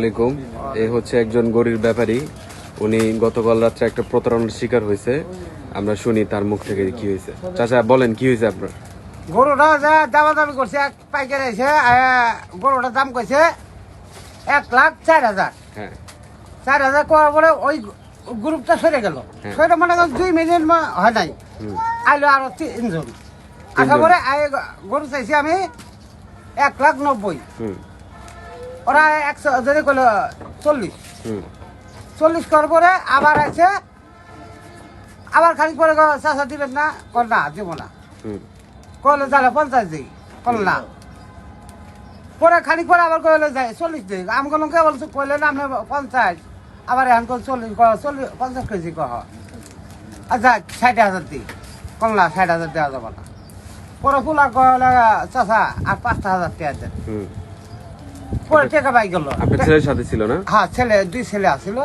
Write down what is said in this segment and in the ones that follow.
আসসালামাইকুম। এ হচ্ছে একজন গরিব ব্যাপারী। উনি গতকাল রাত্রে একটা প্রতারণার শিকার হয়েছে। আমরা শুনি তার মুখ থেকে কি হয়েছে। চাচা বলেন কি হয়েছে আপনার? গরুটা যা দামাদামি করছে, এক পাইকারি এসে গরুটার দাম কইছে 1,04,000। হ্যাঁ 4,000 করার পরে ওই গ্রুপটা সরে গেল। সরে মানে 2 মিনিট হয় নাই, আইলো আরো 3 জন। আসার পরে গরু চাইছি আমি 1,90,000। ওরা 100 যদি কইলো 40 করার পরে আবার আছে, আবার খানিক পরে চাষা দিবেন না, কল না দিব না, কলে তাহলে 50 দিই, কল না। পরে খানিক পরে আবার কইলে যায় 40 দিই। আমি কলম কে বলছি, কইলেন আপনি 50, আবার এখন কল 40 50 কেজি কহ। আচ্ছা 60,000 দিই, কল না 60,000 দেওয়া যাবে না। পরে ফুলা কলে চাষা আর 5,000 টাকা দেন। পরে টাকা পাই গেল। আপনার ছেলের সাথে ছিল না? হ্যাঁ, দুই ছেলে আসছিল।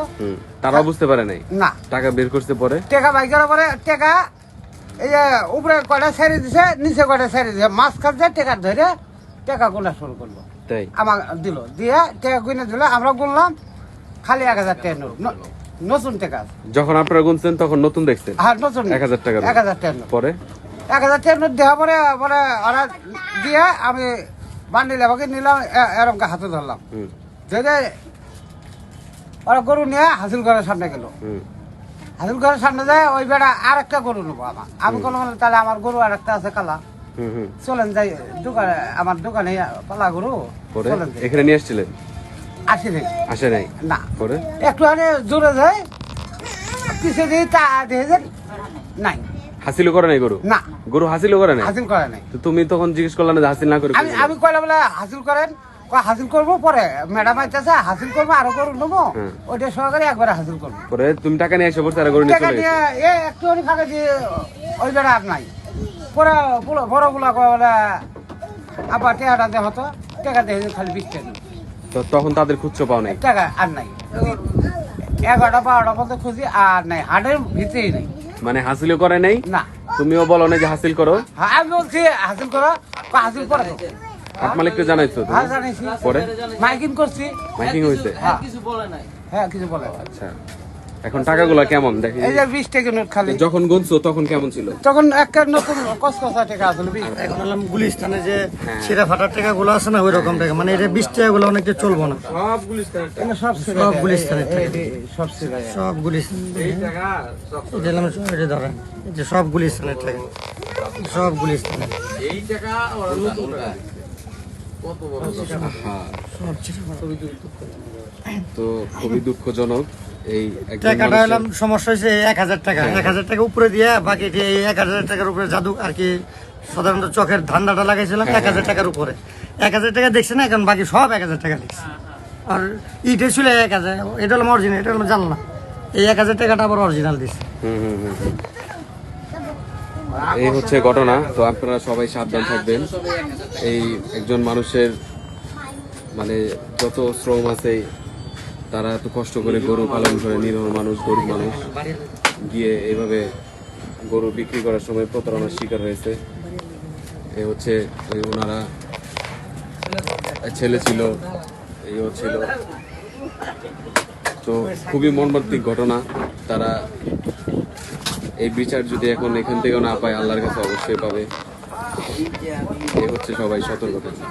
তারাও বুঝতে পারে নাই না, টাকা বের করতে পরে টাকা পাই গেল। পরে টাকা এই যে উপরে কয়টা ছেড়ে দিছে, নিচে কয়টা ছেড়ে দিছে, মাছ খাচ্ছে টাকা ধরে টাকা গোনা শুরু করলো। তাই আমার দিল, দিয়ে টাকা গুনে দিল। আমরা গুনলাম খালি 1,000 টাকা নোট, নতুন টাকা। যখন আপনারা গুনছেন তখন নতুন দেখছেন? হ্যাঁ, নতুন 1,000 টাকা। 1,000 টাকা নোট। পরে 1,000 টাকা নোট দেওয়া পরে পরে ওরা দিয়ে আমি বান্ডিল আমাকে নিলাম, এরকম হাতে ধরলাম। যদি ওরা গরু নিয়ে হাসিল ঘরের সামনে গেল। হাসিল ঘরের সামনে যায়, ওই বেড়া আর একটা গরু নেবো আমার। আমি কোনো তাহলে আমার গরু আর একটা আছে কালা, চলেন যাই দোকানে, আমার দোকানে পালা গরু, চলেন যাই। এখানে নিয়ে আসছিলেন? আসি নাই, আসে নাই না। পরে একটু আগে জোরে যায়, পিছিয়ে দিয়ে তা দেখে যে নাই, হাসিল করে নাই গরু? না, গরু হাসিল করে নাই। হাসিল করে নাই। তো তুমি তখন জিজ্ঞেস করলে না যে হাসিল না করে? আমি কইলাম বলে হাসিল করেন, হাসিল করবো। পরে ম্যাডাম আইতেছে, হাসিল করবো, আরো গরু নেবো, ওইটা সহকারে একবারে হাসিল করবো। পরে তুমি টাকা নিয়ে এসে পড়ছে আর গরু নিয়ে টাকা চলে নিয়ে গেছে? একটু ফাঁকা দিয়ে ওই বেড়া আর নাই। পরে বড় গুলা বলে আবার টাকাটা দেওয়া হতো, টাকা দিয়ে খালি 20 টাকা। তো তখন তাদের খুচরো পাও নাই? টাকা আর নাই। 11টা 12টা পর্যন্ত খুঁজি, আর নাই, হাটের ভিতরেই নেই। মানে হাসিলও করে নাই? না। তুমিও বলো না যে হাসিল করো? হ্যাঁ, আমি বলছি হাসিল করো, হাসিল করে তো। হাট মালিককে জানাইছো তুমি? হ্যাঁ, জানাইছি। পরে মাইকিং করছি। মাইকিং হয়েছে? হ্যাঁ, কিছু বলে নাই। হ্যাঁ, কিছু বলে নাই। আচ্ছা, এখন টাকাগুলো কেমন দেখি? এই যে 20 টাকা নোট খালি। যখন গুনছো তখন কেমন ছিল? তখন একটা নতুন কসকসা টাকা আসলে। এখন হলাম গুলিস্তানে যে ছিঁড়া ফাটার টাকা গুলো আছে না, ওই রকম টাকা, মানে এটা 20 টাকা গুলো অনেকটা চলবো না। সব গুলিস্তানের টাকা, সব সিগারেট। সব গুলিস্তান। এটা হলাম এটা ধরেন, এই যে সব গুলিস্তানের টাকা, সব গুলিস্তানের। আহা, সব ছিঁড়া ফাটা। তো খুবই দুঃখজনক। এই একজন টাকাটা মানুষের- হলাম সমস্যা হয়েছে 1,000 টাকা, 1,000 টাকা উপরে দিয়ে বাকি এই 1,000 টাকার উপরে জাদু আর কি, সাধারণত চোখের ধান্দাটা লাগাইছিলাম 1,000 টাকার উপরে। 1,000 টাকা দেখছে না, এখন বাকি সব 1,000 টাকা দেখছে। আর ইটে ছিল 1,000, এটা হলাম অরিজিনাল, এটা হলাম জানলাম। এই 1,000 টাকাটা আবার অরিজিনাল দিচ্ছে। এই হচ্ছে ঘটনা। তো আপনারা সবাই সাবধান থাকবেন। এই একজন মানুষের মানে যত শ্রম আছে, তারা এত কষ্ট করে গরু পালন করে, নিরহ মানুষ, গরিব মানুষ গিয়ে এইভাবে গরু বিক্রি করার সময় প্রতারণার শিকার হয়েছে। এ হচ্ছে ওই ওনারা ছেলে ছিল, এই ছিল। তো খুবই মর্মান্তিক ঘটনা। তারা এই বিচার যদি এখন এখান থেকেও না পায়, আল্লাহর কাছে অবশ্যই পাবে। এ হচ্ছে সবাই সতর্ক থাকবে।